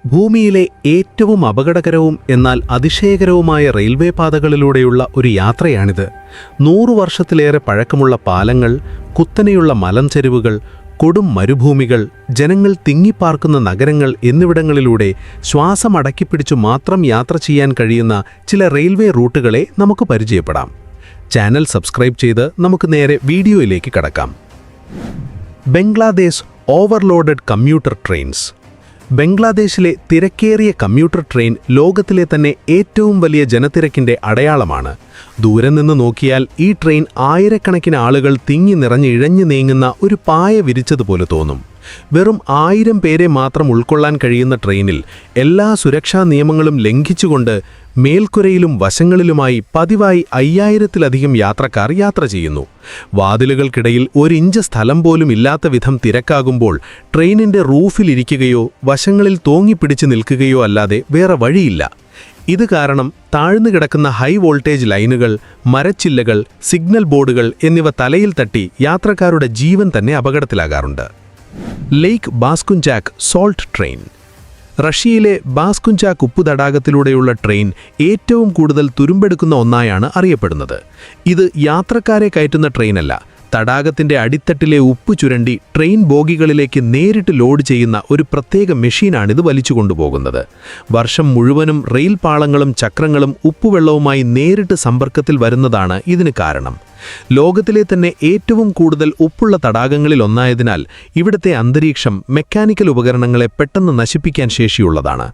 ഭൂമിയിലെ ഏറ്റവും അപകടകരവും എന്നാൽ അതിശയകരവുമായ റെയിൽവേ പാതകളിലൂടെയുള്ള ഒരു യാത്രയാണിത്. 100 വർഷത്തിലേറെ പഴക്കമുള്ള പാലങ്ങൾ, കുത്തനെയുള്ള മലഞ്ചെരിവുകൾ, കൊടും മരുഭൂമികൾ, ജനങ്ങൾ തിങ്ങിപ്പാർക്കുന്ന നഗരങ്ങൾ എന്നിവിടങ്ങളിലൂടെ ശ്വാസമടക്കിപ്പിടിച്ചു മാത്രം യാത്ര ചെയ്യാൻ കഴിയുന്ന ചില റെയിൽവേ റൂട്ടുകളെ നമുക്ക് പരിചയപ്പെടാം. ചാനൽ സബ്സ്ക്രൈബ് ചെയ്ത് നമുക്ക് നേരെ വീഡിയോയിലേക്ക് കടക്കാം. Bangladesh overloaded commuter trains. ബംഗ്ലാദേശിലെ തിരക്കേറിയ കമ്മ്യൂട്ടർ ട്രെയിൻ ലോകത്തിലെ തന്നെ ഏറ്റവും വലിയ ജനത്തിരക്കിൻ്റെ അടയാളമാണ്. ദൂരെ നിന്ന് നോക്കിയാൽ ഈ ട്രെയിൻ ആയിരക്കണക്കിന് ആളുകൾ തിങ്ങി നിറഞ്ഞ് ഇഴഞ്ഞു നീങ്ങുന്ന ഒരു പായ വിരിച്ചതുപോലെ തോന്നും. വെറും 1000 പേരെ മാത്രം ഉൾക്കൊള്ളാൻ കഴിയുന്ന ട്രെയിനിൽ എല്ലാ സുരക്ഷാ നിയമങ്ങളും ലംഘിച്ചുകൊണ്ട് മേൽക്കുരയിലും വശങ്ങളിലുമായി പതിവായി 5000-ലധികം യാത്രക്കാർ യാത്ര ചെയ്യുന്നു. വാതിലുകൾക്കിടയിൽ 1 ഇഞ്ച് സ്ഥലം പോലും ഇല്ലാത്ത വിധം തിരക്കാകുമ്പോൾ ട്രെയിനിൻ്റെ റൂഫിലിരിക്കുകയോ വശങ്ങളിൽ തോങ്ങിപ്പിടിച്ച് നിൽക്കുകയോ അല്ലാതെ വേറെ വഴിയില്ല. ഇത് കാരണം താഴ്ന്നു കിടക്കുന്ന ഹൈ വോൾട്ടേജ് ലൈനുകൾ, മരച്ചില്ലകൾ, സിഗ്നൽ ബോർഡുകൾ എന്നിവ തലയിൽ തട്ടി യാത്രക്കാരുടെ ജീവൻ തന്നെ അപകടത്തിലാകാറുണ്ട്. ലേക്ക് ബാസ്കുഞ്ചാക്ക് സോൾട്ട് ട്രെയിൻ. റഷ്യയിലെ ബാസ്കുഞ്ചാക്ക് ഉപ്പു തടാകത്തിലൂടെയുള്ള ട്രെയിൻ ഏറ്റവും കൂടുതൽ തുരുമ്പെടുക്കുന്ന ഒന്നായാണ് അറിയപ്പെടുന്നത്. ഇത് യാത്രക്കാരെ കയറ്റുന്ന ട്രെയിനല്ല, തടാകത്തിൻ്റെ അടിത്തട്ടിലെ ഉപ്പ് ചുരണ്ടി ട്രെയിൻ ബോഗികളിലേക്ക് നേരിട്ട് ലോഡ് ചെയ്യുന്ന ഒരു പ്രത്യേക മെഷീനാണിത് വലിച്ചു കൊണ്ടുപോകുന്നത്. വർഷം മുഴുവനും റെയിൽ പാളങ്ങളും ചക്രങ്ങളും ഉപ്പുവെള്ളവുമായി നേരിട്ട് സമ്പർക്കത്തിൽ വരുന്നതാണ് ഇതിന് കാരണം. ലോകത്തിലെ തന്നെ ഏറ്റവും കൂടുതൽ ഉപ്പുള്ള തടാകങ്ങളിൽ ഒന്നായതിനാൽ ഇവിടുത്തെ അന്തരീക്ഷം മെക്കാനിക്കൽ ഉപകരണങ്ങളെ പെട്ടെന്ന് നശിപ്പിക്കാൻ ശേഷിയുള്ളതാണ്.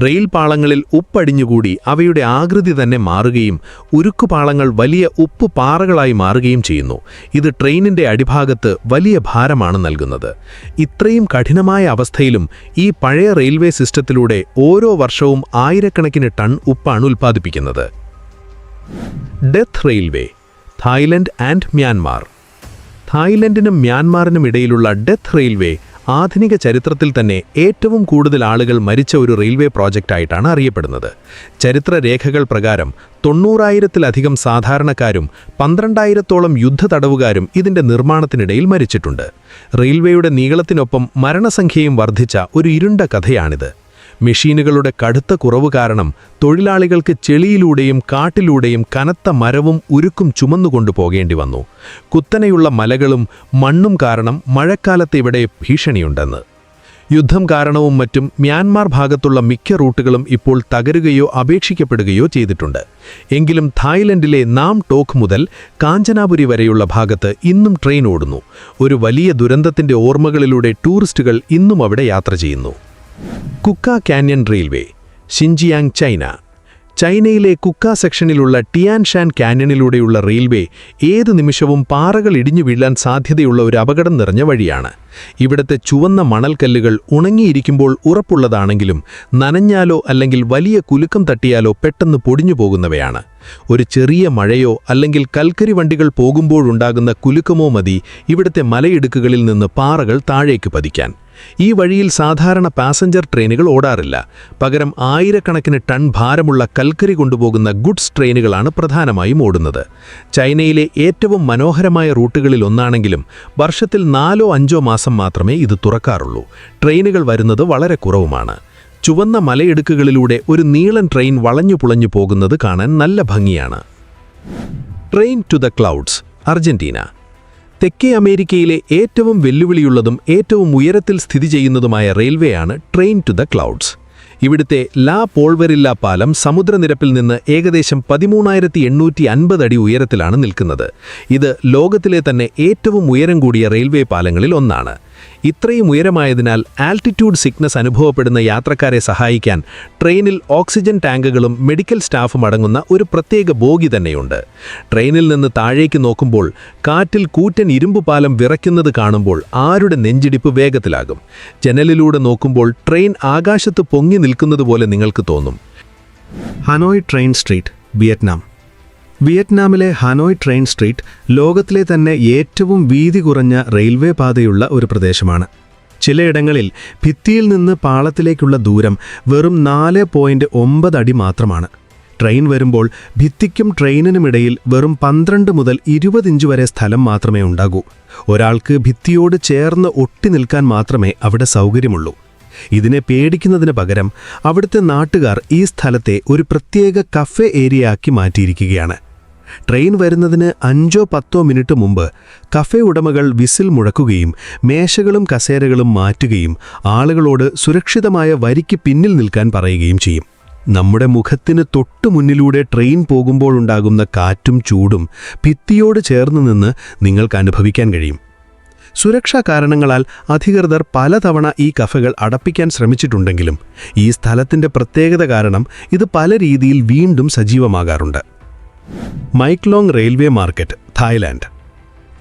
റെയിൽ പാളങ്ങളിൽ ഉപ്പടിഞ്ഞുകൂടി അവയുടെ ആകൃതി തന്നെ മാറുകയും ഉരുക്കുപാളങ്ങൾ വലിയ ഉപ്പ് പാറകളായി മാറുകയും ചെയ്യുന്നു. ഇത് ട്രെയിനിൻ്റെ അടിഭാഗത്ത് വലിയ ഭാരമാണ് നൽകുന്നത്. ഇത്രയും കഠിനമായ അവസ്ഥയിലും ഈ പഴയ റെയിൽവേ സിസ്റ്റത്തിലൂടെ ഓരോ വർഷവും ആയിരക്കണക്കിന് ടൺ ഉപ്പാണ് ഉൽപ്പാദിപ്പിക്കുന്നത്. Death railway. Thailand and Myanmar. തായ്ലൻഡിനും മ്യാൻമാറിനും ഇടയിലുള്ള ഡെത്ത് റെയിൽവേ ആധുനിക ചരിത്രത്തിൽ തന്നെ ഏറ്റവും കൂടുതൽ ആളുകൾ മരിച്ച ഒരു റെയിൽവേ പ്രോജക്റ്റായിട്ടാണ് അറിയപ്പെടുന്നത്. ചരിത്രരേഖകൾ പ്രകാരം 90,000-ലധികം സാധാരണക്കാരും 12,000-ഓളം യുദ്ധതടവുകാരും ഇതിൻ്റെ നിർമ്മാണത്തിനിടയിൽ മരിച്ചിട്ടുണ്ട്. റെയിൽവേയുടെ നീളത്തിനൊപ്പം മരണസംഖ്യയും വർദ്ധിച്ച ഒരു ഇരുണ്ട കഥയാണിത്. മെഷീനുകളുടെ കടുത്ത കുറവ് കാരണം തൊഴിലാളികൾക്ക് ചെളിയിലൂടെയും കാട്ടിലൂടെയും കനത്ത മരവും ഉരുക്കും ചുമന്നുകൊണ്ടു പോകേണ്ടി വന്നു. കുത്തനെയുള്ള മലകളും മണ്ണും കാരണം മഴക്കാലത്ത് ഇവിടെ ഭീഷണിയുണ്ടെന്ന്. യുദ്ധം കാരണവും മറ്റും മ്യാൻമാർ ഭാഗത്തുള്ള മിക്ക റൂട്ടുകളും ഇപ്പോൾ തകരുകയോ അപേക്ഷിക്കപ്പെടുകയോ ചെയ്തിട്ടുണ്ട്. എങ്കിലും തായ്ലൻഡിലെ നാം ടോക്ക് മുതൽ കാഞ്ചനാപുരി വരെയുള്ള ഭാഗത്ത് ഇന്നും ട്രെയിൻ ഓടുന്നു. ഒരു വലിയ ദുരന്തത്തിൻ്റെ ഓർമ്മകളിലൂടെ ടൂറിസ്റ്റുകൾ ഇന്നും അവിടെ യാത്ര ചെയ്യുന്നു. കുക്ക കാന്യൻ റെയിൽവേ. Xinjiang, China. ചൈനയിലെ കുക്ക സെക്ഷനിലുള്ള ടിയാൻഷാൻ കാന്യനിലൂടെയുള്ള റെയിൽവേ ഏത് നിമിഷവും പാറകൾ ഇടിഞ്ഞു വീഴാൻ സാധ്യതയുള്ള ഒരു അപകടം നിറഞ്ഞ വഴിയാണ്. ഇവിടുത്തെ ചുവന്ന മണൽക്കല്ലുകൾ ഉണങ്ങിയിരിക്കുമ്പോൾ ഉറപ്പുള്ളതാണെങ്കിലും നനഞ്ഞാലോ അല്ലെങ്കിൽ വലിയ കുലുക്കം തട്ടിയാലോ പെട്ടെന്ന് പൊടിഞ്ഞു പോകുന്നവയാണ്. ഒരു ചെറിയ മഴയോ അല്ലെങ്കിൽ കൽക്കരി വണ്ടികൾ പോകുമ്പോഴുണ്ടാകുന്ന കുലുക്കമോ മതി ഇവിടുത്തെ മലയിടുക്കുകളിൽ നിന്ന് പാറകൾ താഴേക്ക് പതിക്കാൻ. ഈ വഴിയിൽ സാധാരണ പാസഞ്ചർ ട്രെയിനുകൾ ഓടാറില്ല. പകരം ആയിരക്കണക്കിന് ടൺ ഭാരമുള്ള കൽക്കരി കൊണ്ടുപോകുന്ന ഗുഡ്സ് ട്രെയിനുകളാണ് പ്രധാനമായും ഓടുന്നത്. ചൈനയിലെ ഏറ്റവും മനോഹരമായ റൂട്ടുകളിൽ ഒന്നാണെങ്കിലും വർഷത്തിൽ 4-5 മാസം മാത്രമേ ഇത് തുറക്കാറുള്ളൂ. ട്രെയിനുകൾ വരുന്നത് വളരെ കുറവുമാണ്. ചുവന്ന മലയിടുക്കുകളിലൂടെ ഒരു നീളൻ ട്രെയിൻ വളഞ്ഞു പുളഞ്ഞു പോകുന്നത് കാണാൻ നല്ല ഭംഗിയാണ്. Train to the clouds. Argentina. തെക്കേ അമേരിക്കയിലെ ഏറ്റവും വെല്ലുവിളിയുള്ളതും ഏറ്റവും ഉയരത്തിൽ സ്ഥിതി ചെയ്യുന്നതുമായ റെയിൽവേയാണ് ട്രെയിൻ ടു ദ ക്ലൗഡ്സ്. ഇവിടുത്തെ ലാ പോൾവെറില്ല പാലം സമുദ്രനിരപ്പിൽ നിന്ന് ഏകദേശം 13,850 അടി ഉയരത്തിലാണ് നിൽക്കുന്നത്. ഇത് ലോകത്തിലെ തന്നെ ഏറ്റവും ഉയരം കൂടിയ റെയിൽവേ പാലങ്ങളിൽ ഒന്നാണ്. ഇത്രയും ഉയരമായതിനാൽ ആൾട്ടിറ്റ്യൂഡ് സിക്നസ് അനുഭവപ്പെടുന്ന യാത്രക്കാരെ സഹായിക്കാൻ ട്രെയിനിൽ ഓക്സിജൻ ടാങ്കുകളും മെഡിക്കൽ സ്റ്റാഫും അടങ്ങുന്ന ഒരു പ്രത്യേക ബോഗി തന്നെയുണ്ട്. ട്രെയിനിൽ നിന്ന് താഴേക്ക് നോക്കുമ്പോൾ കാറ്റിൽ കൂറ്റൻ ഇരുമ്പ് പാലം വിറയ്ക്കുന്നത് കാണുമ്പോൾ ആരുടെ നെഞ്ചിടിപ്പ് വേഗത്തിലാകും. ജനലിലൂടെ നോക്കുമ്പോൾ ട്രെയിൻ ആകാശത്ത് പൊങ്ങി നിൽക്കുന്നതുപോലെ നിങ്ങൾക്ക് തോന്നും. Hanoi train street, Vietnam. വിയറ്റ്നാമിലെ ഹനോയ് ട്രെയിൻ സ്ട്രീറ്റ് ലോകത്തിലെ തന്നെ ഏറ്റവും വീതി കുറഞ്ഞ റെയിൽവേ പാതയുള്ള ഒരു പ്രദേശമാണ്. ചിലയിടങ്ങളിൽ ഭിത്തിയിൽ നിന്ന് പാളത്തിലേക്കുള്ള ദൂരം വെറും 4.9 അടി മാത്രമാണ്. ട്രെയിൻ വരുമ്പോൾ ഭിത്തിക്കും ട്രെയിനിനുമിടയിൽ വെറും 12 മുതൽ 20 ഇഞ്ച് വരെ സ്ഥലം മാത്രമേ ഉണ്ടാകൂ. ഒരാൾക്ക് ഭിത്തിയോട് ചേർന്ന് ഒട്ടി നിൽക്കാൻ മാത്രമേ അവിടെ സൗകര്യമുള്ളൂ. ഇതിനെ പേടിക്കുന്നതിന് പകരം അവിടുത്തെ നാട്ടുകാർ ഈ സ്ഥലത്തെ ഒരു പ്രത്യേക കഫേ ഏരിയയാക്കി മാറ്റിയിരിക്കുകയാണ്. ട്രെയിൻ വരുന്നതിന് 5-10 മിനിറ്റ് മുമ്പ് കഫേ ഉടമകൾ വിസിൽ മുഴക്കുകയും മേശകളും കസേരകളും മാറ്റുകയും ആളുകളോട് സുരക്ഷിതമായ വരിക്ക് പിന്നിൽ നിൽക്കാൻ പറയുകയും ചെയ്യും. നമ്മുടെ മുഖത്തിന് തൊട്ടു മുന്നിലൂടെ ട്രെയിൻ പോകുമ്പോഴുണ്ടാകുന്ന കാറ്റും ചൂടും ഭിത്തിയോട് ചേർന്ന് നിന്ന് നിങ്ങൾക്ക് അനുഭവിക്കാൻ കഴിയും. സുരക്ഷാ കാരണങ്ങളാൽ അധികൃതർ പലതവണ ഈ കഫകൾ അടപ്പിക്കാൻ ശ്രമിച്ചിട്ടുണ്ടെങ്കിലും ഈ സ്ഥലത്തിൻ്റെ പ്രത്യേകത കാരണം ഇത് പല രീതിയിൽ വീണ്ടും സജീവമാകാറുണ്ട്. Maeklong railway market, Thailand.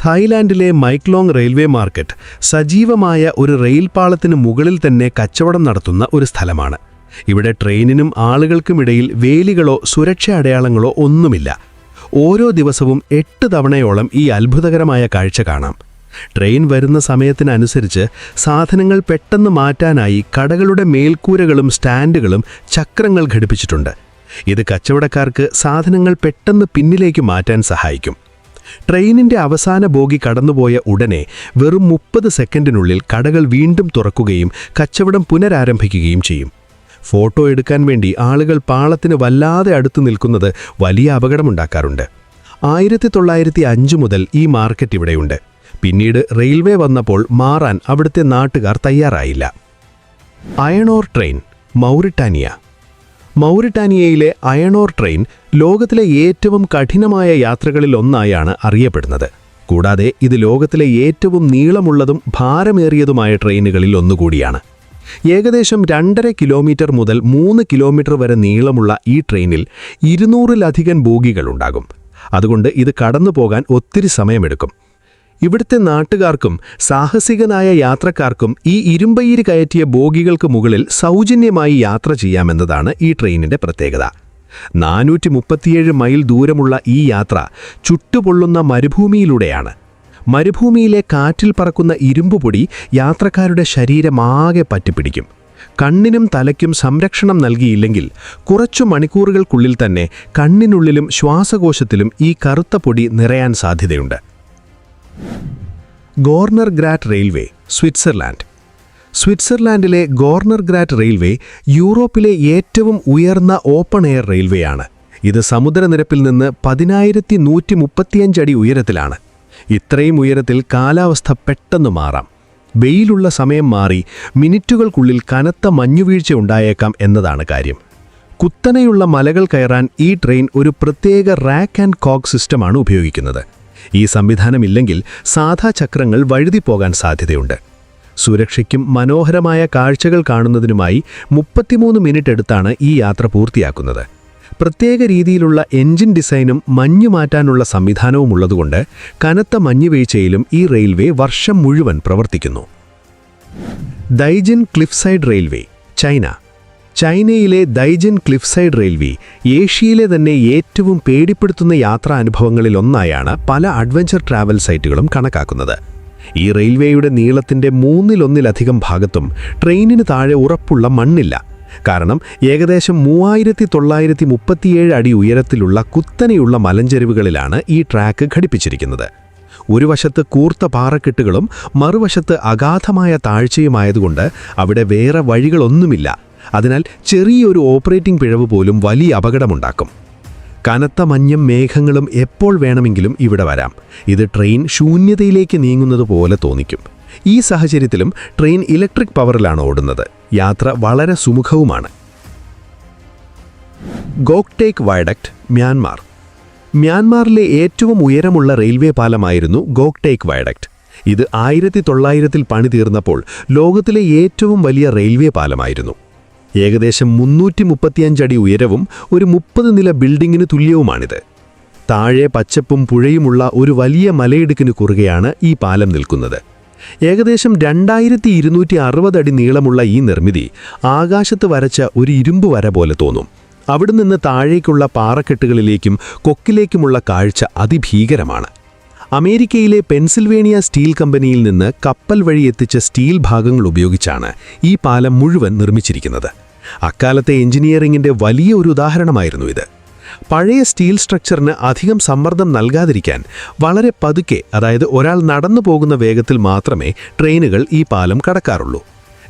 തായ്ലാൻഡിലെ മൈക്ലോങ് റെയിൽവേ മാർക്കറ്റ് സജീവമായ ഒരു റെയിൽ പാളത്തിന് മുകളിൽ തന്നെ കച്ചവടം നടത്തുന്ന ഒരു സ്ഥലമാണ്. ഇവിടെ ട്രെയിനിനും ആളുകൾക്കുമിടയിൽ വേലികളോ സുരക്ഷാ അടയാളങ്ങളോ ഒന്നുമില്ല. ഓരോ ദിവസവും 8 തവണയോളം ഈ അത്ഭുതകരമായ കാഴ്ച കാണാം. ട്രെയിൻ വരുന്ന സമയത്തിനനുസരിച്ച് സാധനങ്ങൾ പെട്ടെന്ന് മാറ്റാനായി കടകളുടെ മേൽക്കൂരകളും സ്റ്റാൻഡുകളും ചക്രങ്ങൾ ഘടിപ്പിച്ചിട്ടുണ്ട്. ഇത് കച്ചവടക്കാർക്ക് സാധനങ്ങൾ പെട്ടെന്ന് പിന്നിലേക്ക് മാറ്റാൻ സഹായിക്കും. ട്രെയിനിൻ്റെ അവസാന ബോഗി കടന്നുപോയ ഉടനെ വെറും 30 സെക്കൻഡിനുള്ളിൽ കടകൾ വീണ്ടും തുറക്കുകയും കച്ചവടം പുനരാരംഭിക്കുകയും ചെയ്യും. ഫോട്ടോ എടുക്കാൻ വേണ്ടി ആളുകൾ പാളത്തിന് വല്ലാതെ അടുത്ത് നിൽക്കുന്നത് വലിയ അപകടമുണ്ടാക്കാറുണ്ട്. 1905 മുതൽ ഈ മാർക്കറ്റ് ഇവിടെയുണ്ട്. പിന്നീട് റെയിൽവേ വന്നപ്പോൾ മാറാൻ അവിടുത്തെ നാട്ടുകാർ തയ്യാറായില്ല. Iron ore train, Mauritania. മൗറിട്ടാനിയയിലെ അയൺ ഓർ ട്രെയിൻ ലോകത്തിലെ ഏറ്റവും കഠിനമായ യാത്രകളിൽ ഒന്നായാണ് അറിയപ്പെടുന്നത്. കൂടാതെ ഇത് ലോകത്തിലെ ഏറ്റവും നീളമുള്ളതും ഭാരമേറിയതുമായ ട്രെയിനുകളിൽ ഒന്നുകൂടിയാണ്. ഏകദേശം 2.5 കിലോമീറ്റർ മുതൽ 3 കിലോമീറ്റർ വരെ നീളമുള്ള ഈ ട്രെയിനിൽ 200-ലധികം ബോഗികളുണ്ടാകും. അതുകൊണ്ട് ഇത് കടന്നു പോകാൻ ഒത്തിരി സമയമെടുക്കും. ഇവിടുത്തെ നാട്ടുകാർക്കും സാഹസികനായ യാത്രക്കാർക്കും ഈ ഇരുമ്പയിര് കയറ്റിയ ബോഗികൾക്ക് മുകളിൽ സൗജന്യമായി യാത്ര ചെയ്യാമെന്നതാണ് ഈ ട്രെയിനിൻ്റെ പ്രത്യേകത. 437 മൈൽ ദൂരമുള്ള ഈ യാത്ര ചുട്ടുപൊള്ളുന്ന മരുഭൂമിയിലൂടെയാണ്. മരുഭൂമിയിലെ കാറ്റിൽ പറക്കുന്ന ഇരുമ്പുപൊടി യാത്രക്കാരുടെ ശരീരമാകെ പറ്റിപ്പിടിക്കും. കണ്ണിനും തലയ്ക്കും സംരക്ഷണം നൽകിയില്ലെങ്കിൽ കുറച്ചു മണിക്കൂറുകൾക്കുള്ളിൽ തന്നെ കണ്ണിനുള്ളിലും ശ്വാസകോശത്തിലും ഈ കറുത്ത പൊടി നിറയാൻ സാധ്യതയുണ്ട്. Gornergrat railway, Switzerland. സ്വിറ്റ്സർലാൻഡിലെ ഗോർണർ ഗ്രാറ്റ് റെയിൽവേ യൂറോപ്പിലെ ഏറ്റവും ഉയർന്ന ഓപ്പൺ എയർ റെയിൽവേയാണ്. ഇത് സമുദ്രനിരപ്പിൽ നിന്ന് 10,135 അടി ഉയരത്തിലാണ്. ഇത്രയും ഉയരത്തിൽ കാലാവസ്ഥ പെട്ടെന്ന് മാറാം. വെയിലുള്ള സമയം മാറി മിനിറ്റുകൾക്കുള്ളിൽ കനത്ത മഞ്ഞുവീഴ്ച ഉണ്ടായേക്കാം എന്നതാണ് കാര്യം. കുത്തനെയുള്ള മലകൾ കയറാൻ ഈ ട്രെയിൻ ഒരു പ്രത്യേക റാക്ക് ആൻഡ് കോക്ക് സിസ്റ്റമാണ് ഉപയോഗിക്കുന്നത്. ഈ സംവിധാനമില്ലെങ്കിൽ സാധാ ചക്രങ്ങൾ വഴുതിപ്പോകാൻ സാധ്യതയുണ്ട്. സുരക്ഷയ്ക്കും മനോഹരമായ കാഴ്ചകൾ കാണുന്നതിനുമായി 33 മിനിറ്റ് എടുത്താണ് ഈ യാത്ര പൂർത്തിയാക്കുന്നത്. പ്രത്യേക രീതിയിലുള്ള എൻജിൻ ഡിസൈനും മഞ്ഞു മാറ്റാനുള്ള സംവിധാനവും ഉള്ളതുകൊണ്ട് കനത്ത മഞ്ഞുവീഴ്ചയിലും ഈ റെയിൽവേ വർഷം മുഴുവൻ പ്രവർത്തിക്കുന്നു. ദൈജിൻ ക്ലിഫ് സൈഡ് റെയിൽവേ, ചൈന. ചൈനയിലെ ദൈജിൻ ക്ലിഫ് സൈഡ് റെയിൽവേ ഏഷ്യയിലെ തന്നെ ഏറ്റവും പേടിപ്പെടുത്തുന്ന യാത്രാനുഭവങ്ങളിൽ ഒന്നായാണ് പല അഡ്വഞ്ചർ ട്രാവൽ സൈറ്റുകളും കണക്കാക്കുന്നത്. ഈ റെയിൽവേയുടെ നീളത്തിൻ്റെ 1/3 ഭാഗത്തും ട്രെയിനിന് താഴെ ഉറപ്പുള്ള മണ്ണില്ല. കാരണം ഏകദേശം 3937 അടി ഉയരത്തിലുള്ള കുത്തനെയുള്ള മലഞ്ചെരിവുകളിലാണ് ഈ ട്രാക്ക് ഘടിപ്പിച്ചിരിക്കുന്നത്. ഒരു വശത്ത് കൂർത്ത പാറക്കെട്ടുകളും മറുവശത്ത് അഗാധമായ താഴ്ചയുമായതുകൊണ്ട് അവിടെ വേറെ വഴികളൊന്നുമില്ല. അതിനാൽ ചെറിയൊരു ഓപ്പറേറ്റിംഗ് പിഴവ് പോലും വലിയ അപകടമുണ്ടാക്കും. കനത്ത മഞ്ഞും മേഘങ്ങളും എപ്പോൾ വേണമെങ്കിലും ഇവിടെ വരാം. ഇത് ട്രെയിൻ ശൂന്യതയിലേക്ക് നീങ്ങുന്നത് പോലെ തോന്നിക്കും. ഈ സാഹചര്യത്തിലും ട്രെയിൻ ഇലക്ട്രിക് പവറിലാണ് ഓടുന്നത്. യാത്ര വളരെ സുമുഖവുമാണ്. ഗോക്ടേക്ക് വയഡക്റ്റ്, മ്യാൻമാർ. മ്യാൻമാറിലെ ഏറ്റവും ഉയരമുള്ള റെയിൽവേ പാലമായിരുന്നു ഗോക്ടേക്ക് വയഡക്റ്റ്. ഇത് 1900-ൽ പണി തീർന്നപ്പോൾ ലോകത്തിലെ ഏറ്റവും വലിയ റെയിൽവേ പാലമായിരുന്നു. ഏകദേശം 335 അടി ഉയരവും ഒരു 30 നില ബിൽഡിങ്ങിന് തുല്യവുമാണിത്. താഴെ പച്ചപ്പും പുഴയുമുള്ള ഒരു വലിയ മലയിടുക്കിന് കുറുകെയാണ് ഈ പാലം നിൽക്കുന്നത്. ഏകദേശം 2260 അടി നീളമുള്ള ഈ നിർമ്മിതി ആകാശത്ത് വരച്ച ഒരു ഇരുമ്പ് വര പോലെ തോന്നും. അവിടെ നിന്ന് താഴേക്കുള്ള പാറക്കെട്ടുകളിലേക്കും കൊക്കിലേക്കുമുള്ള കാഴ്ച അതിഭീകരമാണ്. അമേരിക്കയിലെ പെൻസിൽവേനിയ സ്റ്റീൽ കമ്പനിയിൽ നിന്ന് കപ്പൽ വഴി എത്തിച്ച സ്റ്റീൽ ഭാഗങ്ങൾ ഉപയോഗിച്ചാണ് ഈ പാലം മുഴുവൻ നിർമ്മിച്ചിരിക്കുന്നത്. അക്കാലത്തെ എഞ്ചിനീയറിംഗിൻ്റെ വലിയ ഒരു ഉദാഹരണമായിരുന്നു ഇത്. പഴയ സ്റ്റീൽ സ്ട്രക്ചറിന് അധികം സമ്മർദ്ദം നൽകാതിരിക്കാൻ വളരെ പതുക്കെ, അതായത് ഒരാൾ നടന്നു പോകുന്ന വേഗത്തിൽ മാത്രമേ ട്രെയിനുകൾ ഈ പാലം കടക്കാറുള്ളൂ.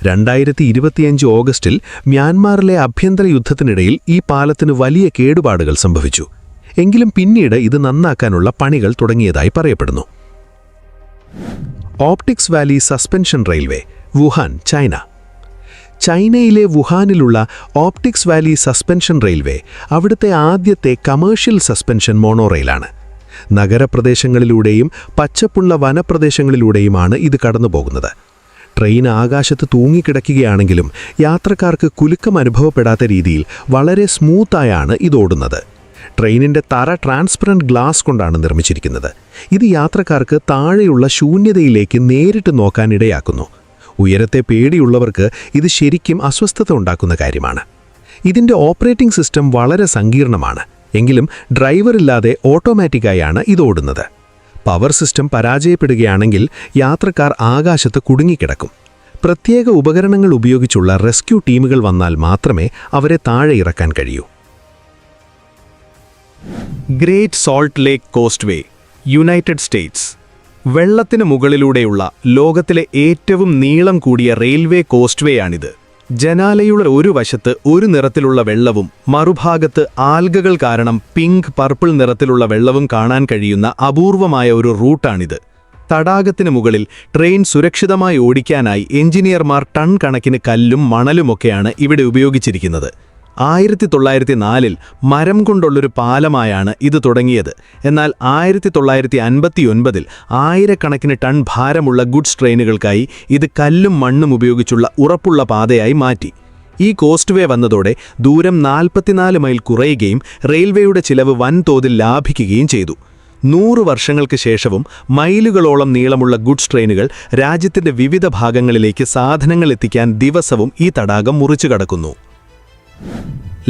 2025 ഓഗസ്റ്റിൽ മ്യാൻമാറിലെ ആഭ്യന്തര യുദ്ധത്തിനിടയിൽ ഈ പാലത്തിന് വലിയ കേടുപാടുകൾ സംഭവിച്ചു. എങ്കിലും പിന്നീട് ഇത് നന്നാക്കാനുള്ള പണികൾ തുടങ്ങിയതായി പറയപ്പെടുന്നു. Optics Valley suspension railway, Wuhan, China. ചൈനയിലെ വുഹാനിലുള്ള ഓപ്റ്റിക്സ് വാലി സസ്പെൻഷൻ റെയിൽവേ അവിടുത്തെ ആദ്യത്തെ കമേഴ്ഷ്യൽ സസ്പെൻഷൻ മോണോറെയിലാണ്. നഗരപ്രദേശങ്ങളിലൂടെയും പച്ചപ്പുള്ള വനപ്രദേശങ്ങളിലൂടെയുമാണ് ഇത് കടന്നുപോകുന്നത്. ട്രെയിൻ ആകാശത്ത് തൂങ്ങിക്കിടക്കുകയാണെങ്കിലും യാത്രക്കാർക്ക് കുലുക്കം അനുഭവപ്പെടാത്ത രീതിയിൽ വളരെ സ്മൂത്തായാണ് ഇതോടുന്നത്. ട്രെയിനിൻ്റെ തറ ട്രാൻസ്പെറൻറ്റ് ഗ്ലാസ് കൊണ്ടാണ് നിർമ്മിച്ചിരിക്കുന്നത്. ഇത് യാത്രക്കാർക്ക് താഴെയുള്ള ശൂന്യതയിലേക്ക് നേരിട്ട് നോക്കാൻ ഇടയാക്കുന്നു. ഉയരത്തെ പേടിയുള്ളവർക്ക് ഇത് ശരിക്കും അസ്വസ്ഥത ഉണ്ടാക്കുന്ന കാര്യമാണ്. ഇതിൻ്റെ ഓപ്പറേറ്റിംഗ് സിസ്റ്റം വളരെ സങ്കീർണമാണ്. എങ്കിലും ഡ്രൈവറില്ലാതെ ഓട്ടോമാറ്റിക്കായാണ് ഇതോടുന്നത്. പവർ സിസ്റ്റം പരാജയപ്പെടുകയാണെങ്കിൽ യാത്രക്കാർ ആകാശത്ത് കുടുങ്ങിക്കിടക്കും. പ്രത്യേക ഉപകരണങ്ങൾ ഉപയോഗിച്ചുള്ള റെസ്ക്യൂ ടീമുകൾ വന്നാൽ മാത്രമേ അവരെ താഴെ ഇറക്കാൻ കഴിയൂ. Great Salt Lake കോസ്റ്റ്വേ, United States. വെള്ളത്തിന് മുകളിലൂടെയുള്ള ലോകത്തിലെ ഏറ്റവും നീളം കൂടിയ റെയിൽവേ കോസ്റ്റ്വേയാണിത്. ജനാലയുടെ ഒരു വശത്ത് ഒരു നിറത്തിലുള്ള വെള്ളവും മറുഭാഗത്ത് ആൽഗകൾ കാരണം പിങ്ക് പർപ്പിൾ നിറത്തിലുള്ള വെള്ളവും കാണാൻ കഴിയുന്ന അപൂർവമായ ഒരു റൂട്ടാണിത്. തടാകത്തിന് മുകളിൽ ട്രെയിൻ സുരക്ഷിതമായി ഓടിക്കാനായി എഞ്ചിനീയർമാർ ടൺ കണക്കിന് കല്ലും മണലുമൊക്കെയാണ് ഇവിടെ ഉപയോഗിച്ചിരിക്കുന്നത്. 1904-ൽ മരം കൊണ്ടുള്ളൊരു പാലമായാണ് ഇത് തുടങ്ങിയത്. എന്നാൽ 1959-ൽ ആയിരക്കണക്കിന് ടൺ ഭാരമുള്ള ഗുഡ്സ് ട്രെയിനുകൾക്കായി ഇത് കല്ലും മണ്ണും ഉപയോഗിച്ചുള്ള ഉറപ്പുള്ള പാതയായി മാറ്റി. ഈ കോസ്റ്റ്വേ വന്നതോടെ ദൂരം 44 മൈൽ കുറയുകയും റെയിൽവേയുടെ ചിലവ് വൻതോതിൽ ലാഭിക്കുകയും ചെയ്തു. 100 വർഷങ്ങൾക്ക് ശേഷവും മൈലുകളോളം നീളമുള്ള ഗുഡ്സ് ട്രെയിനുകൾ രാജ്യത്തിൻ്റെ വിവിധ ഭാഗങ്ങളിലേക്ക് സാധനങ്ങൾ എത്തിക്കാൻ ദിവസവും ഈ തടാകം മുറിച്ചു കടക്കുന്നു.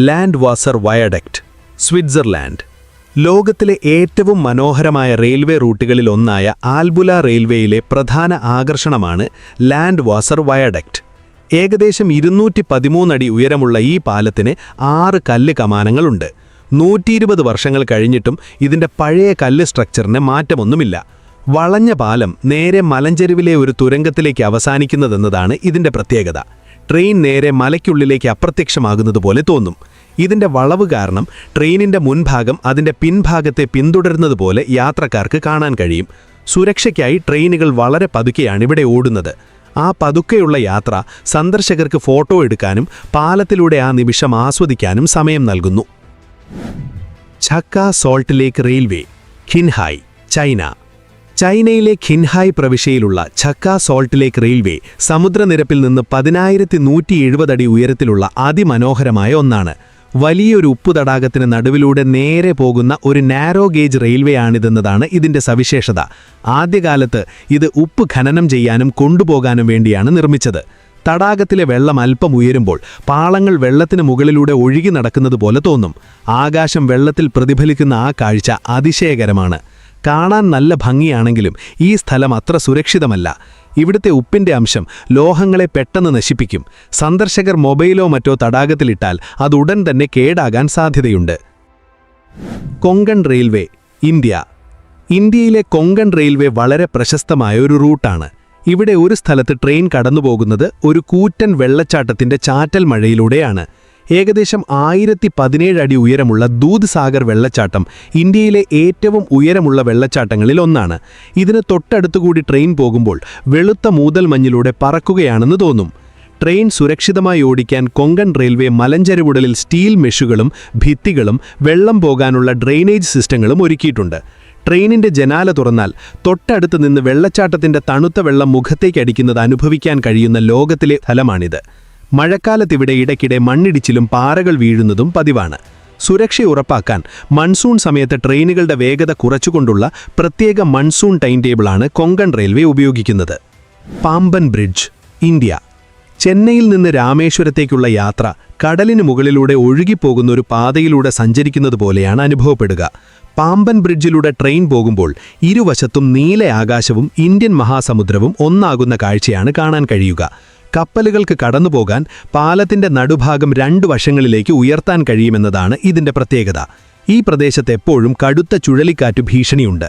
Landwasser viaduct, Switzerland. ലോകത്തിലെ ഏറ്റവും മനോഹരമായ റെയിൽവേ റൂട്ടുകളിലൊന്നായ ആൽബുല റെയിൽവേയിലെ പ്രധാന ആകർഷണമാണ് ലാൻഡ് വാസർ വയഡക്റ്റ്. ഏകദേശം 213 അടി ഉയരമുള്ള ഈ പാലത്തിന് 6 കല്ല് കമാനങ്ങളുണ്ട്. 120 വർഷങ്ങൾ കഴിഞ്ഞിട്ടും ഇതിൻ്റെ പഴയ കല്ല് സ്ട്രക്ചറിന് മാറ്റമൊന്നുമില്ല. വളഞ്ഞ പാലം നേരെ മലഞ്ചെരുവിലെ ഒരു തുരങ്കത്തിലേക്ക് അവസാനിക്കുന്നതെന്നതാണ് ഇതിൻ്റെ പ്രത്യേകത. ട്രെയിൻ നേരെ മലയ്ക്കുള്ളിലേക്ക് അപ്രത്യക്ഷമാകുന്നത് പോലെ തോന്നും. ഇതിൻ്റെ വളവ് കാരണം ട്രെയിനിൻ്റെ മുൻഭാഗം അതിൻ്റെ പിൻഭാഗത്തെ പിന്തുടരുന്നതുപോലെ യാത്രക്കാർക്ക് കാണാൻ കഴിയും. സുരക്ഷയ്ക്കായി ട്രെയിനുകൾ വളരെ പതുക്കെയാണ് ഇവിടെ ഓടുന്നത്. ആ പതുക്കെയുള്ള യാത്ര സന്ദർശകർക്ക് ഫോട്ടോ എടുക്കാനും പാലത്തിലൂടെ ആ നിമിഷം ആസ്വദിക്കാനും സമയം നൽകുന്നു. ഛക്ക സോൾട്ട് ലേക്ക് റെയിൽവേ, ഖിൻഹായ്, ചൈന. ചൈനയിലെ ഖിൻഹായ് പ്രവിശ്യയിലുള്ള ഛക്ക സോൾട്ട് ലേക്ക് റെയിൽവേ സമുദ്രനിരപ്പിൽ നിന്ന് 10,170 അടി ഉയരത്തിലുള്ള അതിമനോഹരമായ ഒന്നാണ്. വലിയൊരു ഉപ്പുതടാകത്തിന് നടുവിലൂടെ നേരെ പോകുന്ന ഒരു നാരോ ഗേജ് റെയിൽവേ ആണിതെന്നതാണ് ഇതിൻ്റെ സവിശേഷത. ആദ്യകാലത്ത് ഇത് ഉപ്പ് ഖനനം ചെയ്യാനും കൊണ്ടുപോകാനും വേണ്ടിയാണ് നിർമ്മിച്ചത്. തടാകത്തിലെ വെള്ളം അല്പം ഉയരുമ്പോൾ പാളങ്ങൾ വെള്ളത്തിന് മുകളിലൂടെ ഒഴുകി നടക്കുന്നത് പോലെ തോന്നും. ആകാശം വെള്ളത്തിൽ പ്രതിഫലിക്കുന്ന ആ കാഴ്ച അതിശയകരമാണ്. കാണാൻ നല്ല ഭംഗിയാണെങ്കിലും ഈ സ്ഥലം അത്ര സുരക്ഷിതമല്ല. ഇവിടുത്തെ ഉപ്പിൻ്റെ അംശം ലോഹങ്ങളെ പെട്ടെന്ന് നശിപ്പിക്കും. സന്ദർശകർ മൊബൈലോ മറ്റോ തടാകത്തിലിട്ടാൽ അതുടൻ തന്നെ കേടാകാൻ സാധ്യതയുണ്ട്. Konkan railway, India. ഇന്ത്യയിലെ കൊങ്കൺ റെയിൽവേ വളരെ പ്രശസ്തമായ ഒരു റൂട്ടാണ്. ഇവിടെ ഒരു സ്ഥലത്ത് ട്രെയിൻ കടന്നുപോകുന്നത് ഒരു കൂറ്റൻ വെള്ളച്ചാട്ടത്തിൻ്റെ ചാറ്റൽ മഴയിലൂടെയാണ്. ഏകദേശം 1017 അടി ഉയരമുള്ള ദൂദ് സാഗർ വെള്ളച്ചാട്ടം ഇന്ത്യയിലെ ഏറ്റവും ഉയരമുള്ള വെള്ളച്ചാട്ടങ്ങളിൽ ഒന്നാണ്. ഇതിന് തൊട്ടടുത്തുകൂടി ട്രെയിൻ പോകുമ്പോൾ വെളുത്ത മൂതൽമഞ്ഞിലൂടെ പറക്കുകയാണെന്ന് തോന്നും. ട്രെയിൻ സുരക്ഷിതമായി ഓടിക്കാൻ കൊങ്കൺ റെയിൽവേ മലഞ്ചെരുവുടലിൽ സ്റ്റീൽ മെഷുകളും ഭിത്തികളും വെള്ളം പോകാനുള്ള ഡ്രെയിനേജ് സിസ്റ്റങ്ങളും ഒരുക്കിയിട്ടുണ്ട്. ട്രെയിനിൻ്റെ ജനാല തുറന്നാൽ തൊട്ടടുത്ത് നിന്ന് വെള്ളച്ചാട്ടത്തിൻ്റെ തണുത്ത വെള്ളം മുഖത്തേക്കടിക്കുന്നത് അനുഭവിക്കാൻ കഴിയുന്ന ലോകത്തിലെ സ്ഥലമാണിത്. മഴക്കാലത്തിവിടെ ഇടയ്ക്കിടെ മണ്ണിടിച്ചിലും പാറകൾ വീഴുന്നതും പതിവാണ്. സുരക്ഷ ഉറപ്പാക്കാൻ മൺസൂൺ സമയത്ത് ട്രെയിനുകളുടെ വേഗത കുറച്ചുകൊണ്ടുള്ള പ്രത്യേക മൺസൂൺ ടൈം ടേബിളാണ് കൊങ്കൺ റെയിൽവേ ഉപയോഗിക്കുന്നത്. Pamban bridge, India. ചെന്നൈയിൽ നിന്ന് രാമേശ്വരത്തേക്കുള്ള യാത്ര കടലിന് മുകളിലൂടെ ഒഴുകിപ്പോകുന്ന ഒരു പാതയിലൂടെ സഞ്ചരിക്കുന്നത് പോലെയാണ് അനുഭവപ്പെടുക. പാമ്പൻ ബ്രിഡ്ജിലൂടെ ട്രെയിൻ പോകുമ്പോൾ ഇരുവശത്തും നീല ആകാശവും ഇന്ത്യൻ മഹാസമുദ്രവും ഒന്നാകുന്ന കാഴ്ചയാണ് കാണാൻ കഴിയുക. കപ്പലുകൾക്ക് കടന്നുപോകാൻ പാലത്തിൻ്റെ നടുഭാഗം 2 വശങ്ങളിലേക്ക് ഉയർത്താൻ കഴിയുമെന്നതാണ് ഇതിൻ്റെ പ്രത്യേകത. ഈ പ്രദേശത്ത് എപ്പോഴും കടുത്ത ചുഴലിക്കാറ്റ് ഭീഷണിയുണ്ട്.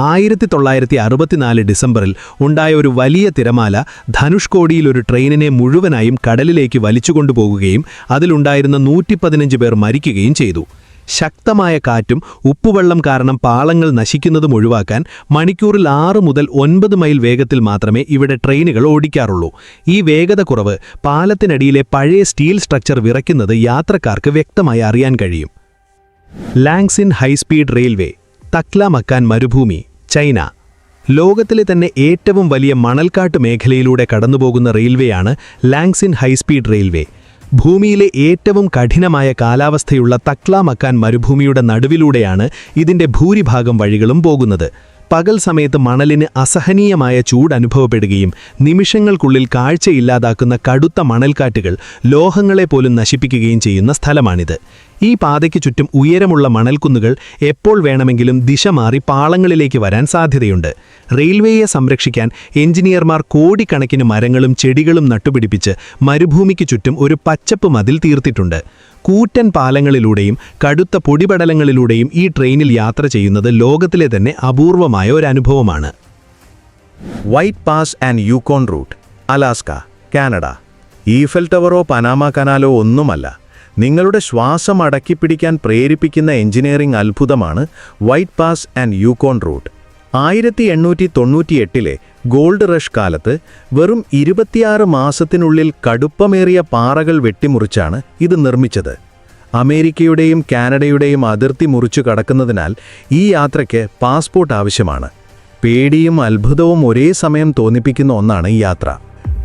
1964 ഡിസംബറിൽ ഉണ്ടായ ഒരു വലിയ തിരമാല ധനുഷ്കോടിയിൽ ഒരു ട്രെയിനിനെ മുഴുവനായും കടലിലേക്ക് വലിച്ചുകൊണ്ടുപോകുകയും അതിലുണ്ടായിരുന്ന 115 പേർ മരിക്കുകയും ചെയ്തു. ശക്തമായ കാറ്റും ഉപ്പുവെള്ളം കാരണം പാളങ്ങൾ നശിക്കുന്നതും ഒഴിവാക്കാൻ മണിക്കൂറിൽ 6 മുതൽ 9 മൈൽ വേഗത്തിൽ മാത്രമേ ഇവിടെ ട്രെയിനുകൾ ഓടിക്കാറുള്ളൂ. ഈ വേഗത കുറവ് പാലത്തിനടിയിലെ പഴയ സ്റ്റീൽ സ്ട്രക്ചർ വിറയ്ക്കുന്നത് യാത്രക്കാർക്ക് വ്യക്തമായി അറിയാൻ കഴിയും. ലാങ്സിൻ ഹൈസ്പീഡ് റെയിൽവേ, തക്ലാമക്കാൻ മരുഭൂമി, ചൈന. ലോകത്തിലെ തന്നെ ഏറ്റവും വലിയ മണൽക്കാട്ട് മേഖലയിലൂടെ കടന്നുപോകുന്ന റെയിൽവേയാണ് ലാങ്സിൻ ഹൈസ്പീഡ് റെയിൽവേ. ഭൂമിയിലെ ഏറ്റവും കഠിനമായ കാലാവസ്ഥയുള്ള തക്ലാമക്കാൻ മരുഭൂമിയുടെ നടുവിലൂടെയാണ് ഇതിന്റെ ഭൂരിഭാഗം വഴികളും പോകുന്നത്. പകൽ സമയത്ത് മണലിന് അസഹനീയമായ ചൂട് അനുഭവപ്പെടുകയും നിമിഷങ്ങൾക്കുള്ളിൽ കാഴ്ചയില്ലാതാക്കുന്ന കടുത്ത മണൽക്കാറ്റുകൾ ലോഹങ്ങളെ പോലും നശിപ്പിക്കുകയും ചെയ്യുന്ന സ്ഥലമാണിത്. ഈ പാതയ്ക്ക് ചുറ്റും ഉയരമുള്ള മണൽക്കുന്നുകൾ എപ്പോൾ വേണമെങ്കിലും ദിശ മാറി പാളങ്ങളിലേക്ക് വരാൻ സാധ്യതയുണ്ട്. റെയിൽവേയെ സംരക്ഷിക്കാൻ എഞ്ചിനീയർമാർ കോടിക്കണക്കിന് മരങ്ങളും ചെടികളും നട്ടുപിടിപ്പിച്ച് മരുഭൂമിക്ക് ചുറ്റും ഒരു പച്ചപ്പ് മതിൽ തീർത്തിട്ടുണ്ട്. കൂറ്റൻ പാലങ്ങളിലൂടെയും കടുത്ത പൊടിപടലങ്ങളിലൂടെയും ഈ ട്രെയിനിൽ യാത്ര ചെയ്യുന്നത് ലോകത്തിലെ തന്നെ അപൂർവമായ ഒരു അനുഭവമാണ്. White pass and Yukon route, Alaska, Canada. Eiffel ടവറോ പനാമ കനാലോ ഒന്നുമല്ല, നിങ്ങളുടെ ശ്വാസം അടക്കിപ്പിടിക്കാൻ പ്രേരിപ്പിക്കുന്ന എഞ്ചിനീയറിംഗ് അത്ഭുതമാണ് white pass and Yukon route. 1898 gold rush കാലത്ത് വെറും 26 മാസത്തിനുള്ളിൽ കടുപ്പമേറിയ പാറകൾ വെട്ടിമുറിച്ചാണ് ഇത് നിർമ്മിച്ചത്. അമേരിക്കയുടെയും കാനഡയുടെയും അതിർത്തി മുറിച്ചു കടക്കുന്നതിനാൽ ഈ യാത്രയ്ക്ക് പാസ്പോർട്ട് ആവശ്യമാണ്. പേടിയും അത്ഭുതവും ഒരേ സമയം തോന്നിപ്പിക്കുന്ന ഒന്നാണ് ഈ യാത്ര.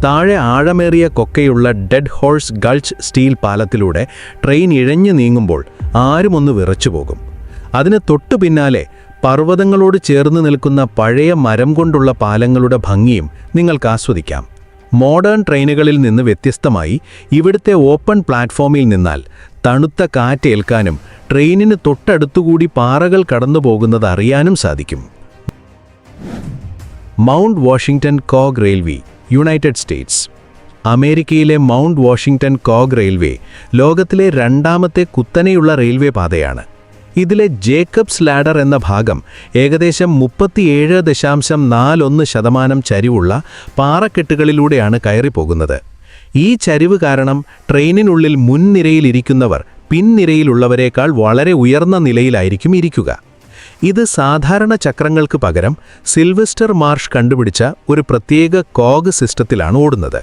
താഴെ ആഴമേറിയ കൊക്കയുള്ള ഡെഡ് ഹോഴ്സ് ഗൾച്ച് സ്റ്റീൽ പാലത്തിലൂടെ ട്രെയിൻ ഇഴഞ്ഞു നീങ്ങുമ്പോൾ ആരും ഒന്ന് വിറച്ചുപോകും. അതിന് തൊട്ടു പിന്നാലെ പർവ്വതങ്ങളോട് ചേർന്ന് നിൽക്കുന്ന പഴയ മരം കൊണ്ടുള്ള പാലങ്ങളുടെ ഭംഗിയും നിങ്ങൾക്ക് ആസ്വദിക്കാം. മോഡേൺ ട്രെയിനുകളിൽ നിന്ന് വ്യത്യസ്തമായി ഇവിടുത്തെ ഓപ്പൺ പ്ലാറ്റ്ഫോമിൽ നിന്നാൽ തണുത്ത കാറ്റേൽക്കാനും ട്രെയിനിന് തൊട്ടടുത്തുകൂടി പാറകൾ കടന്നുപോകുന്നത് അറിയാനും സാധിക്കും. Mount Washington cog railway, United States. അമേരിക്കയിലെ മൗണ്ട് വാഷിംഗ്ടൺ കോഗ് റെയിൽവേ ലോകത്തിലെ രണ്ടാമത്തെ കുത്തനെയുള്ള റെയിൽവേ പാതയാണ്. ഇതിലെ ജേക്കബ്സ് ലാഡർ എന്ന ഭാഗം ഏകദേശം 37.41% ചരിവുള്ള പാറക്കെട്ടുകളിലൂടെയാണ് കയറിപ്പോകുന്നത്. ഈ ചരിവ് കാരണം ട്രെയിനിനുള്ളിൽ മുൻനിരയിലിരിക്കുന്നവർ പിൻനിരയിലുള്ളവരേക്കാൾ വളരെ ഉയർന്ന നിലയിലായിരിക്കും ഇരിക്കുക. ഇത് സാധാരണ ചക്രങ്ങൾക്ക് പകരം സിൽവസ്റ്റർ മാർഷ് കണ്ടുപിടിച്ച ഒരു പ്രത്യേക കോഗ് സിസ്റ്റത്തിലാണ് ഓടുന്നത്.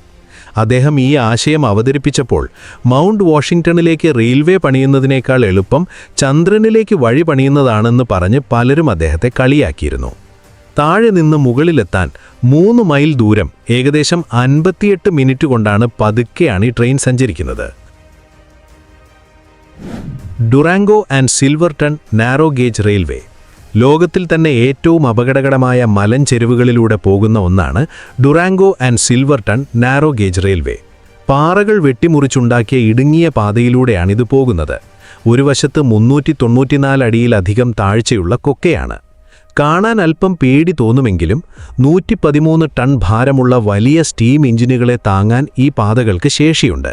അദ്ദേഹം ഈ ആശയം അവതരിപ്പിച്ചപ്പോൾ മൗണ്ട് വാഷിംഗ്ടണിലേക്ക് റെയിൽവേ പണിയുന്നതിനേക്കാൾ എളുപ്പം ചന്ദ്രനിലേക്ക് വഴി പണിയുന്നതാണെന്ന് പറഞ്ഞ് പലരും അദ്ദേഹത്തെ കളിയാക്കിയിരുന്നു. താഴെ നിന്ന് മുകളിലെത്താൻ 3 മൈൽ ദൂരം ഏകദേശം 58 മിനിറ്റ് കൊണ്ടാണ് പതുക്കെയാണ് ഈ ട്രെയിൻ സഞ്ചരിക്കുന്നത്. ഡുറാംഗോ ആൻഡ് സിൽവർട്ടൺ നാരോ ഗേജ് റെയിൽവേ. ലോകത്തിൽ തന്നെ ഏറ്റവും അപകടകരമായ മലഞ്ചെരുവുകളിലൂടെ പോകുന്ന ഒന്നാണ് ഡുറാംഗോ ആൻഡ് സിൽവർട്ടൺ നാരോ ഗേജ് റെയിൽവേ. പാറകൾ വെട്ടിമുറിച്ചുണ്ടാക്കിയ ഇടുങ്ങിയ പാതയിലൂടെയാണിത് പോകുന്നത്. ഒരു വശത്ത് 394 അടിയിലധികം താഴ്ചയുള്ള കൊക്കയാണ്. കാണാൻ അല്പം പേടി തോന്നുമെങ്കിലും 113 ടൺ ഭാരമുള്ള വലിയ സ്റ്റീം എഞ്ചിനുകളെ താങ്ങാൻ ഈ പാതകൾക്ക് ശേഷിയുണ്ട്.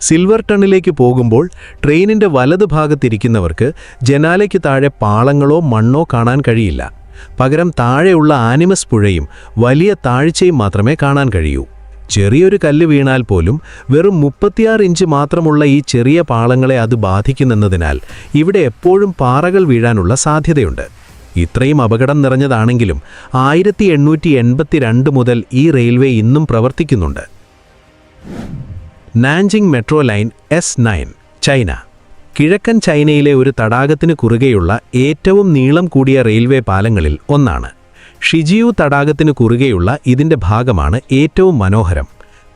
സിൽവർട്ടണിലേക്ക് പോകുമ്പോൾ ട്രെയിനിൻ്റെ വലതുഭാഗത്തിരിക്കുന്നവർക്ക് ജനാലയ്ക്ക് താഴെ പാളങ്ങളോ മണ്ണോ കാണാൻ കഴിയില്ല. പകരം താഴെയുള്ള ആനിമസ് പുഴയും വലിയ താഴ്ചയും മാത്രമേ കാണാൻ കഴിയൂ. ചെറിയൊരു കല്ല് വീണാൽ പോലും വെറും 36 ഇഞ്ച് മാത്രമുള്ള ഈ ചെറിയ പാളങ്ങളെ അത് ബാധിക്കുന്നെന്നതിനാൽ ഇവിടെ എപ്പോഴും പാറകൾ വീഴാനുള്ള സാധ്യതയുണ്ട്. ഇത്രയും അപകടം നിറഞ്ഞതാണെങ്കിലും 1882 മുതൽ ഈ റെയിൽവേ ഇന്നും പ്രവർത്തിക്കുന്നുണ്ട്. Nanjing metro line S9, China. കിഴക്കൻ ചൈനയിലെ ഒരു തടാകത്തിന് കുറുകെയുള്ള ഏറ്റവും നീളം കൂടിയ റെയിൽവേ പാലങ്ങളിൽ ഒന്നാണ്. ഷിജിയു തടാകത്തിന് കുറുകെയുള്ള ഇതിന്റെ ഭാഗമാണ് ഏറ്റവും മനോഹരം.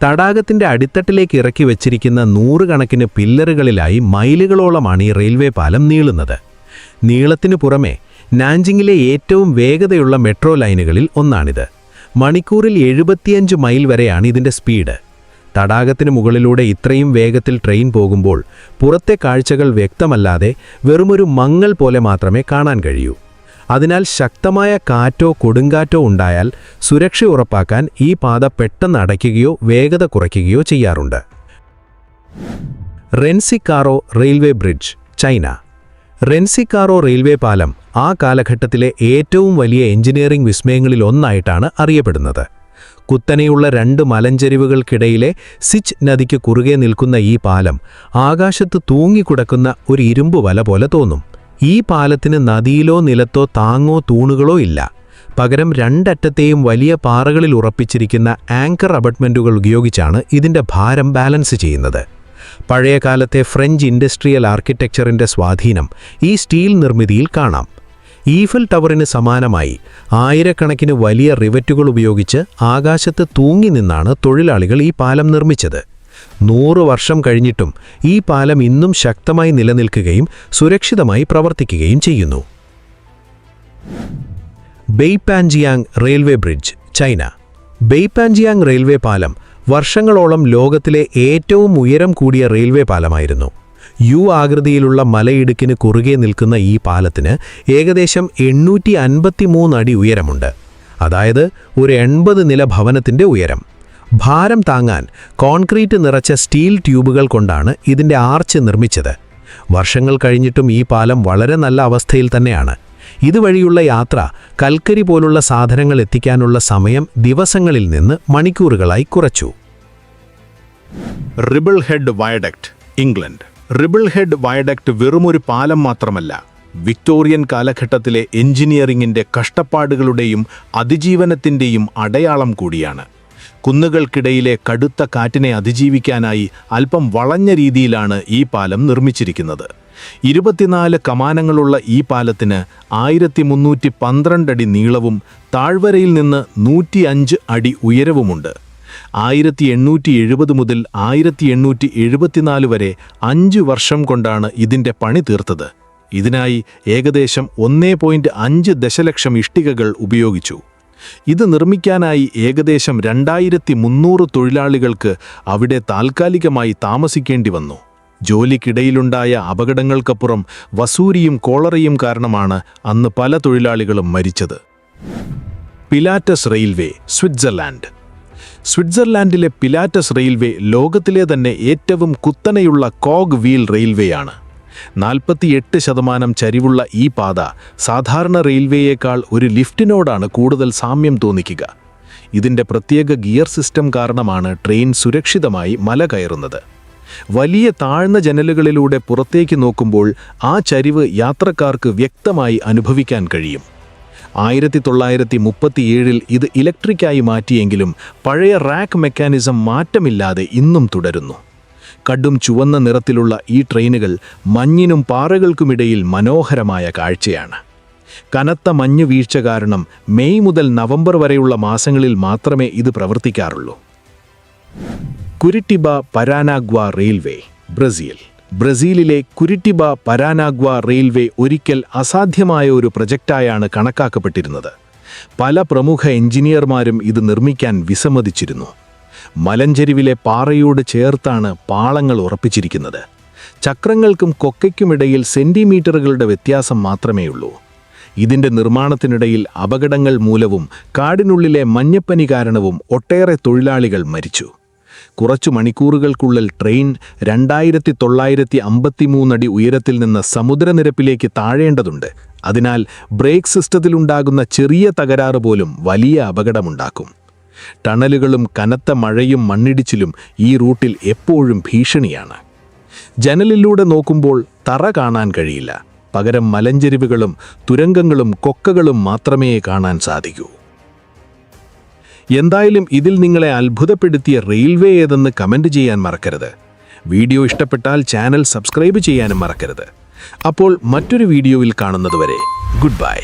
തടാകത്തിന്റെ അടിത്തട്ടിലേക്ക് ഇറക്കി വച്ചിരിക്കുന്ന 100 കണക്കിന് പില്ലറുകളിലായി മൈലുകളോളമാണ് ഈ റെയിൽവേ പാലം നീളുന്നത്. നീളത്തിനു പുറമെ നാൻജിങ്ങിലെ ഏറ്റവും വേഗതയുള്ള മെട്രോ ലൈനുകളിൽ ഒന്നാണിത്. മണിക്കൂറിൽ 75 മൈൽ വരെയാണ് ഇതിന്റെ സ്പീഡ്. തടാകത്തിന് മുകളിലൂടെ ഇത്രയും വേഗത്തിൽ ട്രെയിൻ പോകുമ്പോൾ പുറത്തെ കാഴ്ചകൾ വ്യക്തമല്ലാതെ വെറുമൊരു മങ്ങൽ പോലെ മാത്രമേ കാണാൻ കഴിയൂ. അതിനാൽ ശക്തമായ കാറ്റോ കൊടുങ്കാറ്റോ ഉണ്ടായാൽ സുരക്ഷ ഉറപ്പാക്കാൻ ഈ പാത പെട്ടെന്ന് അടയ്ക്കുകയോ വേഗത കുറയ്ക്കുകയോ ചെയ്യാറുണ്ട്. റെൻസിക്കാറോ റെയിൽവേ ബ്രിഡ്ജ്, ചൈന. റെൻസിക്കാറോ റെയിൽവേ പാലം ആ കാലഘട്ടത്തിലെ ഏറ്റവും വലിയ എഞ്ചിനീയറിംഗ് വിസ്മയങ്ങളിലൊന്നായിട്ടാണ് അറിയപ്പെടുന്നത്. കുത്തനെയുള്ള 2 മലഞ്ചെരിവുകൾക്കിടയിലെ സിച്ച് നദിക്ക് കുറുകെ നിൽക്കുന്ന ഈ പാലം ആകാശത്ത് തൂങ്ങിക്കിടക്കുന്ന ഒരു ഇരുമ്പ് വല പോലെ തോന്നും. ഈ പാലത്തിന് നദിയിലോ നിലത്തോ താങ്ങോ തൂണുകളോ ഇല്ല. പകരം 2 അറ്റത്തെയും വലിയ പാറകളിൽ ഉറപ്പിച്ചിരിക്കുന്ന ആങ്കർ അബട്ട്മെന്റുകൾ ഉപയോഗിച്ചാണ് ഇതിന്റെ ഭാരം ബാലൻസ് ചെയ്യുന്നത്. പഴയകാലത്തെ ഫ്രഞ്ച് ഇൻഡസ്ട്രിയൽ ആർക്കിടെക്ചറിന്റെ സ്വാധീനം ഈ സ്റ്റീൽ നിർമ്മിതിയിൽ കാണാം. ഈഫൽ ടവറിന് സമാനമായി ആയിരക്കണക്കിന് വലിയ റിവറ്റുകൾ ഉപയോഗിച്ച് ആകാശത്ത് തൂങ്ങി നിന്നാണ് തൊഴിലാളികൾ ഈ പാലം നിർമ്മിച്ചത്. 100 വർഷം കഴിഞ്ഞിട്ടും ഈ പാലം ഇന്നും ശക്തമായി നിലനിൽക്കുകയും സുരക്ഷിതമായി പ്രവർത്തിക്കുകയും ചെയ്യുന്നു. ബെയ്പാൻജിയാങ് റെയിൽവേ ബ്രിഡ്ജ്, ചൈന. ബെയ്പാൻജിയാങ് റെയിൽവേ പാലം വർഷങ്ങളോളം ലോകത്തിലെ ഏറ്റവും ഉയരം കൂടിയ റെയിൽവേ പാലമായിരുന്നു. യു ആകൃതിയിലുള്ള മലയിടുക്കിന് കുറുകെ നിൽക്കുന്ന ഈ പാലത്തിന് ഏകദേശം 853 അടി ഉയരമുണ്ട്. അതായത് ഒരു 80 നില ഭവനത്തിന്റെ ഉയരം. ഭാരം താങ്ങാൻ കോൺക്രീറ്റ് നിറച്ച സ്റ്റീൽ ട്യൂബുകൾ കൊണ്ടാണ് ഇതിന്റെ ആർച്ച് നിർമ്മിച്ചത്. വർഷങ്ങൾ കഴിഞ്ഞിട്ടും ഈ പാലം വളരെ നല്ല അവസ്ഥയിൽ തന്നെയാണ്. ഇതുവഴിയുള്ള യാത്ര കൽക്കരി പോലുള്ള സാധനങ്ങൾ എത്തിക്കാനുള്ള സമയം ദിവസങ്ങളിൽ നിന്ന് മണിക്കൂറുകളായി കുറച്ചു. Ribble head viaduct, England. Ribble head viaduct വെറുമൊരു പാലം മാത്രമല്ല, വിക്ടോറിയൻ കാലഘട്ടത്തിലെ എഞ്ചിനീയറിംഗിന്റെ കഷ്ടപ്പാടുകളുടെയും അതിജീവനത്തിന്റെയും അടയാളം കൂടിയാണ്. കുന്നുകൾക്കിടയിലെ കടുത്ത കാറ്റിനെ അതിജീവിക്കാനായി അല്പം വളഞ്ഞ രീതിയിലാണ് ഈ പാലം നിർമ്മിച്ചിരിക്കുന്നത്. 24 കമാനങ്ങളുള്ള ഈ പാലത്തിന് 1312 അടി നീളവും താഴ്വരയിൽ നിന്ന് 105 അടി ഉയരവുമുണ്ട്. 1870 മുതൽ 1874 വരെ 5 വർഷം കൊണ്ടാണ് ഇതിന്റെ പണി തീർത്തത്. ഇതിനായി ഏകദേശം 1.5 ദശലക്ഷം ഇഷ്ടികകൾ ഉപയോഗിച്ചു. ഇത് നിർമ്മിക്കാനായി ഏകദേശം 2300 തൊഴിലാളികൾക്ക് അവിടെ താൽക്കാലികമായി താമസിക്കേണ്ടി വന്നു. ജോലിക്കിടയിലുണ്ടായ അപകടങ്ങൾക്കപ്പുറം വസൂരിയും കോളറയും കാരണമാണ് അന്ന് പല തൊഴിലാളികളും മരിച്ചത്. Pilatus railway, Switzerland. സ്വിറ്റ്സർലാൻഡിലെ പിലാറ്റസ് റെയിൽവേ ലോകത്തിലെ തന്നെ ഏറ്റവും കുത്തനെയുള്ള കോഗ് വീൽ റെയിൽവേയാണ്. 48% ചരിവുള്ള ഈ പാത സാധാരണ റെയിൽവേയേക്കാൾ ഒരു ലിഫ്റ്റിനോടാണ് കൂടുതൽ സാമ്യം തോന്നിക്കുക. ഇതിന്റെ പ്രത്യേക ഗിയർ സിസ്റ്റം കാരണമാണ് ട്രെയിൻ സുരക്ഷിതമായി മല കയറുന്നത്. വലിയ താഴ്ന്ന ജനലുകളിലൂടെ പുറത്തേക്ക് നോക്കുമ്പോൾ ആ ചരിവ് യാത്രക്കാർക്ക് വ്യക്തമായി അനുഭവിക്കാൻ കഴിയും. 1937 ഇത് ഇലക്ട്രിക്കായി മാറ്റിയെങ്കിലും പഴയ റാക്ക് മെക്കാനിസം മാറ്റമില്ലാതെ ഇന്നും തുടരുന്നു. കടും ചുവന്ന നിറത്തിലുള്ള ഈ ട്രെയിനുകൾ മഞ്ഞിനും പാറകൾക്കുമിടയിൽ മനോഹരമായ കാഴ്ചയാണ്. കനത്ത മഞ്ഞു വീഴ്ച കാരണം മെയ് മുതൽ നവംബർ വരെയുള്ള മാസങ്ങളിൽ മാത്രമേ ഇത് പ്രവർത്തിക്കാറുള്ളൂ. കുരിറ്റിബ പരാനാഗ്വ റെയിൽവേ, ബ്രസീൽ. ബ്രസീലിലെ കുരിറ്റിബ പരാനാഗ്വ റെയിൽവേ ഒരിക്കൽ അസാധ്യമായ ഒരു പ്രൊജക്റ്റായാണ് കണക്കാക്കപ്പെട്ടിരുന്നത്. പല പ്രമുഖ എഞ്ചിനീയർമാരും ഇത് നിർമ്മിക്കാൻ വിസമ്മതിച്ചിരുന്നു. മലഞ്ചെരിവിലെ പാറയോട് ചേർത്താണ് പാളങ്ങൾ ഉറപ്പിച്ചിരിക്കുന്നത്. ചക്രങ്ങൾക്കും കൊക്കയ്ക്കുമിടയിൽ സെന്റിമീറ്ററുകളുടെ വ്യത്യാസം മാത്രമേയുള്ളൂ. ഇതിന്റെ നിർമ്മാണത്തിനിടയിൽ അപകടങ്ങൾ മൂലവും കാടിനുള്ളിലെ മഞ്ഞപ്പനി കാരണവും ഒട്ടേറെ തൊഴിലാളികൾ മരിച്ചു. കുറച്ചു മണിക്കൂറുകൾക്കുള്ളിൽ ട്രെയിൻ 2953 അടി ഉയരത്തിൽ നിന്ന് സമുദ്രനിരപ്പിലേക്ക് താഴേണ്ടതുണ്ട്. അതിനാൽ ബ്രേക്ക് സിസ്റ്റത്തിലുണ്ടാകുന്ന ചെറിയ തകരാറ് പോലും വലിയ അപകടമുണ്ടാക്കും. ടണലുകളും കനത്ത മഴയും മണ്ണിടിച്ചിലും ഈ റൂട്ടിൽ എപ്പോഴും ഭീഷണിയാണ്. ജനലിലൂടെ നോക്കുമ്പോൾ തറ കാണാൻ കഴിയില്ല. പകരം മലഞ്ചെരിവുകളും തുരങ്കങ്ങളും കൊക്കകളും മാത്രമേ കാണാൻ സാധിക്കൂ. എന്തായാലും ഇതിൽ നിങ്ങളെ അത്ഭുതപ്പെടുത്തിയ റെയിൽവേ ഏതെന്ന് കമന്റ് ചെയ്യാൻ മറക്കരുത്. വീഡിയോ ഇഷ്ടപ്പെട്ടാൽ ചാനൽ സബ്സ്ക്രൈബ് ചെയ്യാനും മറക്കരുത്. അപ്പോൾ മറ്റൊരു വീഡിയോയിൽ കാണുന്നതുവരെ ഗുഡ് ബൈ.